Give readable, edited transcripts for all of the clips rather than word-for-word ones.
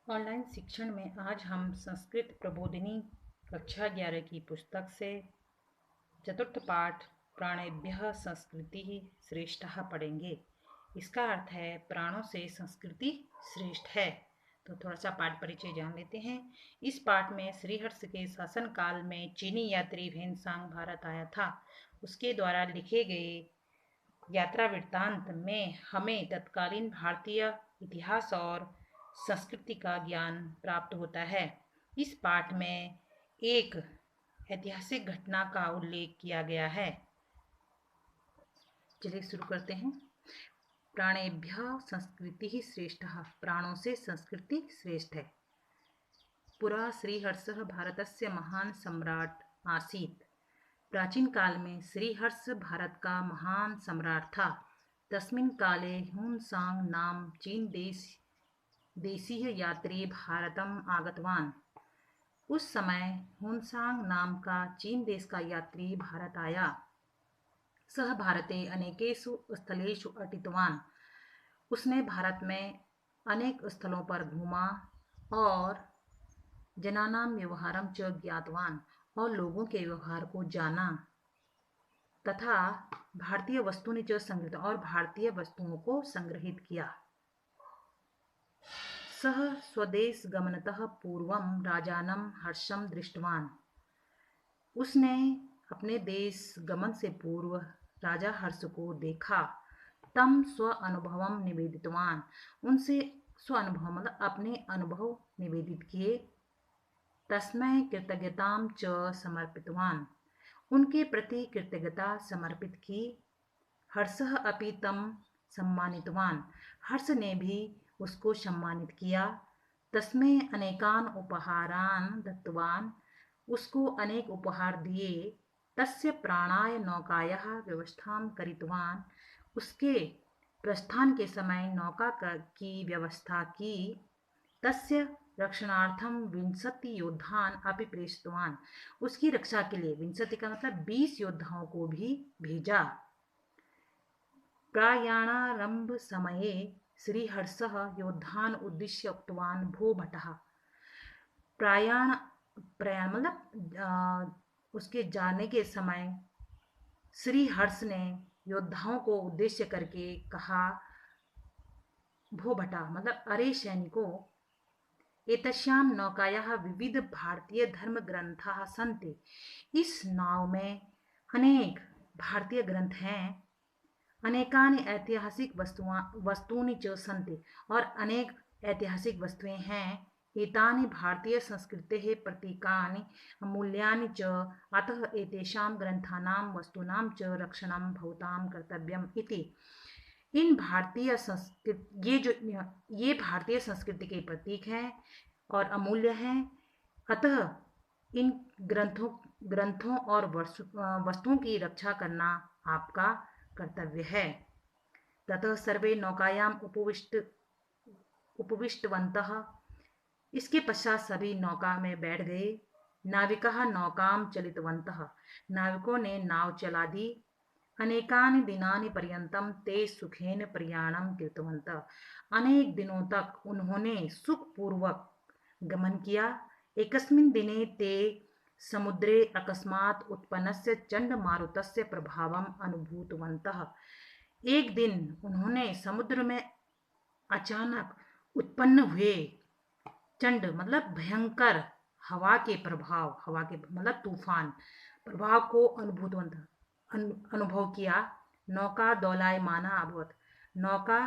Online शिक्षण में आज हम संस्कृत प्रबोधिनी कक्षा 11 की पुस्तक से चतुर्थ पाठ प्राणेभ्यः संस्कृति श्रेष्ठः पढ़ेंगे। इसका अर्थ है प्राणों से संस्कृति श्रेष्ठ है। तो थोड़ा सा पाठ परिचय जान लेते हैं। इस पाठ में श्रीहर्ष के शासन काल में चीनी यात्री भेनसांग भारत आया था। उसके द्वारा लिखे गए यात्रा वृत्तांत में हमें तत्कालीन भारतीय इतिहास और संस्कृति का ज्ञान प्राप्त होता है। इस पाठ में एक ऐतिहासिक घटना का उल्लेख किया गया है। चलिए शुरू करते हैं। प्राणेभ्यः संस्कृतिः श्रेष्ठः, प्राणों से संस्कृति श्रेष्ठ है। पुरा श्रीहर्षः भारतस्य महान सम्राट आसीत्। प्राचीन काल में श्रीहर्ष भारत का महान सम्राट था। तस्मिन् काले ह्यूनसांग नाम चीन देशीय यात्री भारतम आगतवान। उस समय ह्यूनसांग नाम का चीन देश का यात्री भारत आया। सह भारते अनेकेषु स्थलेषु अटितवान। उसने भारत में अनेक स्थलों पर घूमा और जनानां व्यवहारं च ज्ञातवान, और लोगों के व्यवहार को जाना, तथा भारतीय वस्तूनि च संग्रहित, और भारतीय वस्तुओं को संग्रहित किया। सह स्वदेश गमनतः पूर्वं राजानं हर्षं दृष्टवान। उसने अपने देश गमन से पूर्व राजा हर्ष को देखा। तम स्व अनुभवम निवेदितवान। उनसे स्व अनुभव मतलब अपने अनुभव निवेदित किए। तस्मै कृतज्ञतां च समर्पितवान। उनके प्रति कृतज्ञता समर्पित की। हर्षः अपि तं सम्मानितवान। हर्ष ने भी उसको सम्मानित किया। तस्मै अनेकान उपहारान दत्तवान। उसको अनेक उपहार दिए। तस्य प्राणाय नौकायाः व्यवस्थां करितवान। उसके प्रस्थान के समय नौका की व्यवस्था की। तस्य रक्षणार्थम 20 योद्धान अपि प्रेषितवान। उसकी रक्षा के लिए 20 का मतलब 20 योद्धाओं को भी भेजा। प्रयाणारंभ समये श्रीहर्षः योद्धान उद्दिश्य उक्तवान भो भटः। प्रयाण मतलब उसके जाने के समय श्री हर्ष ने योद्धाओं को उद्देश्य करके कहा, भो भटा मतलब अरे सैनिकों, एतस्यां नौकायाः विविध भारतीय धर्म ग्रंथाः सन्ति। इस नाव में अनेक भारतीय ग्रंथ हैं। अनेकानि ऐतिहासिक वस्तूनि च सन्ति, और अनेक ऐतिहासिक वस्तुएं हैं। एतानि भारतीय संस्कृतेः प्रतीकानि अमूल्यानि च, अतः एतेषां ग्रंथानां वस्तूनां च रक्षणं भवतां कर्तव्यम् इति। इन भारतीय संस्कृति ये भारतीय संस्कृति के प्रतीक हैं और अमूल्य हैं, अतः इन ग्रंथों और वस्तुओं की रक्षा करना आपका कर्तव्य है। ततः सर्वे नौकायाम उपविष्टवन्तः। इसके पश्चात सभी नौका में बैठ गए। नाविकाः नौकाम चलितवन्तः। नाविकों ने नाव चला दी। अनेकानि दिनानि पर्यन्तं ते सुखेन प्रयाणं कृतवन्तः। अनेक दिनों तक उन्होंने सुखपूर्वक गमन किया। एकस्मिन् दिने ते समुद्रे अकस्मात् उत्पन्नस्य चंडमारुतस्य प्रभावम् अनुभूतवन्तः। एक दिन उन्होंने समुद्र में अचानक उत्पन्न हुए चंड मतलब भयंकर हवा के मतलब तूफान प्रभाव को अनुभव किया। नौका दौलायमाना अभवत्। नौका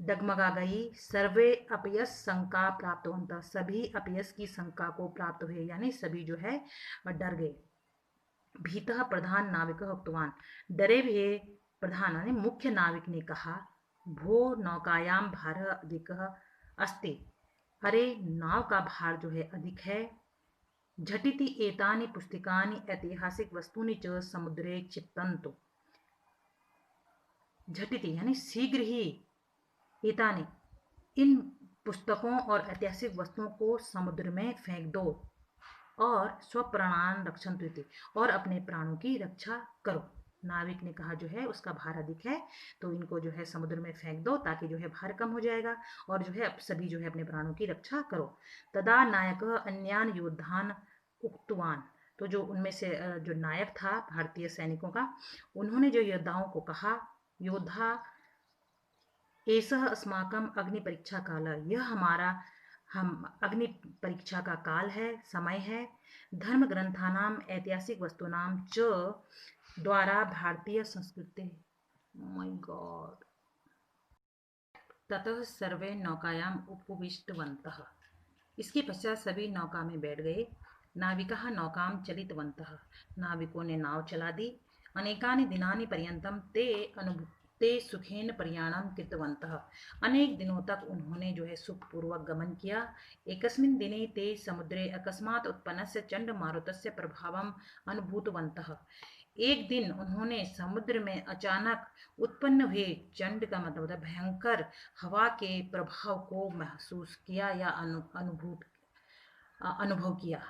डगमगा गई। सर्वे अपयस शंका प्राप्तवन्तः। सभी अपयस की शंका को प्राप्त हुए, यानी सभी जो है डर गए। भीतः प्रधान नाविकः उक्तवान। डरे हुए प्रधान यानी मुख्य नाविक ने कहा, भो नौकायां भारः अधिकः अस्ति। अरे नाव का भार जो है अधिक है। झटिति एतानि पुस्तकानि ऐतिहासिक वस्तूनि च समुद्रे क्षिप्तन्तु। झटिति यानी शीघ्र ही, एतानि इन पुस्तकों और ऐतिहासिक वस्तुओं को समुद्र में फेंक दो, और स्वप्राणान रक्षन्तु, और अपने प्राणों की रक्षा करो। नाविक ने कहा जो है उसका भार अधिक है, तो इनको जो है समुद्र में फेंक दो ताकि जो है भार कम हो जाएगा और जो है अब सभी जो है अपने प्राणों की रक्षा करो। तदा नायक अन्यान योद्धान उक्तवान, तो जो उनमें से जो नायक था भारतीय सैनिकों का, उन्होंने जो योद्धाओं को कहा, योद्धा एषः अस्माकं अग्नि परीक्षा काल, यह हमारा हम अग्नि परीक्षा का काल है, समय है। धर्म ग्रंथानाम ऐतिहासिक वस्तुनां च द्वारा भारतीय संस्कृति, माय गॉड, ततः सर्वे नौकायाम उपविष्टवन्तः, इसके पश्चात सभी नौका में बैठ गए। नाविकः नौकाम चलितवन्तः, नाविकों ने नाव चला दी। अनेकानि दिनानि पर्यन्तं ते सुखेन प्रयाणं कृतवन्तः, अनेक दिनों तक उन्होंने जो है सुखपूर्वक गमन किया। एकस्मिन् दिने ते समुद्रे अकस्मात् उत्पन्नस्य चंडमारुतस्य प्रभावम् अनुभूतवन्तः, एक दिन उन्होंने समुद्र में अचानक उत्पन्न हुए चंड का मतलब भयंकर हवा के प्रभाव को महसूस किया या अनुभव किया।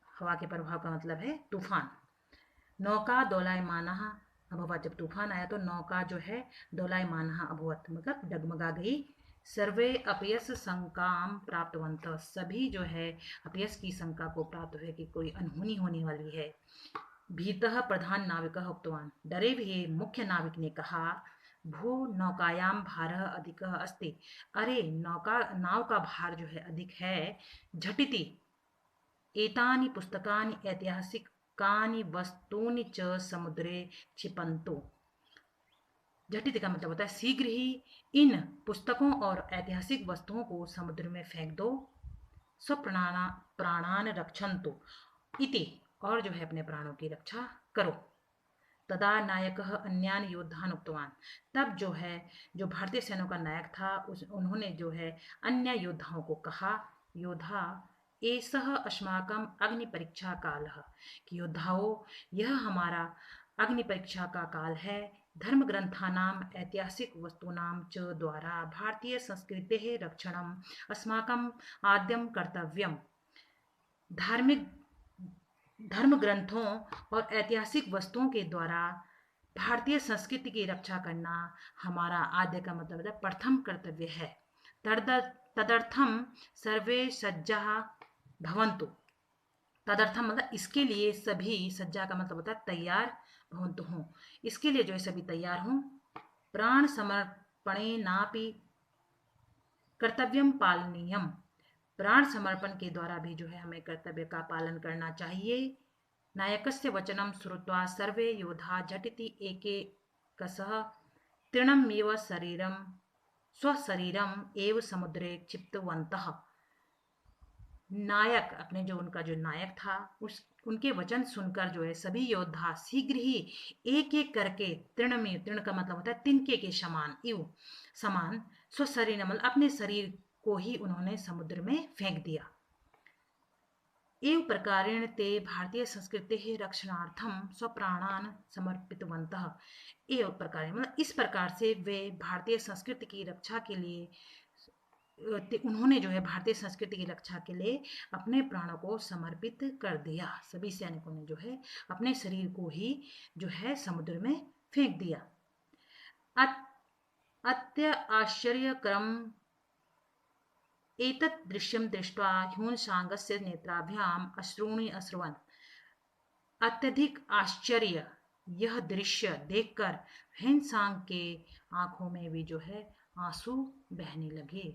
हवा के प्रभाव का मतलब है तूफान। नौका दोलायमान अभवत, जब तूफान आया तो नौका जो है दोलायमान अभवत मतलब डगमगा गई। सर्वे अपयस शंकाम प्राप्तवंत, सभी जो है अपयस की शंका को प्राप्त हुए कि कोई अनहोनी होने वाली है। भीतः प्रधान नाविक उक्तवान, डरे हुए मुख्य नाविक ने कहा, भू नौकायाम भारः अधिकः अस्ति, अरे नाव का भार जो है अधिक है। झटिति एतानि पुस्तकानि ऐतिहासिकानि वस्तूनि च समुद्रे क्षिपन्तु, झटिति का मतलब होता है शीघ्र ही इन पुस्तकों और ऐतिहासिक वस्तुओं को समुद्र में फेंक दो। स्वप्राणान रक्षन्तु इति, और जो है अपने प्राणों की रक्षा करो। तदा नायक अन्यान योद्धान उक्तवान, तब जो है जो भारतीय सेना का नायक था उन्होंने जो है अन्य योद्धाओं को कहा, योद्धा एषः अस्माकं अग्नि परीक्षा कालः, कि योद्धाओं यह हमारा अग्नि परीक्षा का काल है। धर्म ग्रंथानाम ऐतिहासिक वस्तूनां च द्वारा भारतीय संस्कृतेः रक्षणम् अस्माकं आद्यं कर्तव्यम्, धार्मिक धर्म ग्रंथों और ऐतिहासिक वस्तुओं के द्वारा भारतीय संस्कृति की रक्षा करना हमारा आद्य का मतलब है प्रथम कर्तव्य है। तदर्थम सर्वे सज्जा भवन्तु, तदर्थम मतलब इसके लिए सभी, सज्जा का मतलब होता है तैयार, भवन्तु हों, इसके लिए जो है सभी तैयार हों। प्राण समर्पणे नापि कर्तव्यम पालनीयम, प्राण समर्पण के द्वारा भी जो है हमें कर्तव्य का पालन करना चाहिए। नायकस्य वचनं श्रुत्वा सर्वे योद्धा झटिति एकैकशः तृणमेव शरीरं स्वशरीरम एव समुद्रे क्षिप्तवन्तः, नायक अपने जो उनका जो नायक था उनके वचन सुनकर जो है सभी योद्धा शीघ्र ही एक एक करके तृण का मतलब होता है तिनके के समान स्वशरीर मतलब अपने शरीर को ही उन्होंने समुद्र में फेंक दिया। एव प्रकारेण ते भारतीय संस्कृति रक्षणार्थम स्वप्राणान समर्पितवन्तः, एव प्रकार मतलब इस प्रकार से वे भारतीय संस्कृति की रक्षा के लिए उन्होंने जो है भारतीय संस्कृति की रक्षा के लिए अपने प्राणों को समर्पित कर दिया। सभी सैनिकों ने जो है अपने शरीर को ही जो है समुद्र में फेंक दिया। अत्य आश्चर्यकरम एतत् दृश्यं दृष्ट्वा ह्यूनसांगस्य नेत्राभ्याम अश्रूणि अश्रुवन्, अत्यधिक आश्चर्य यह दृश्य देखकर ह्यूनसांग के आंखों में भी जो है आंसू बहने लगे।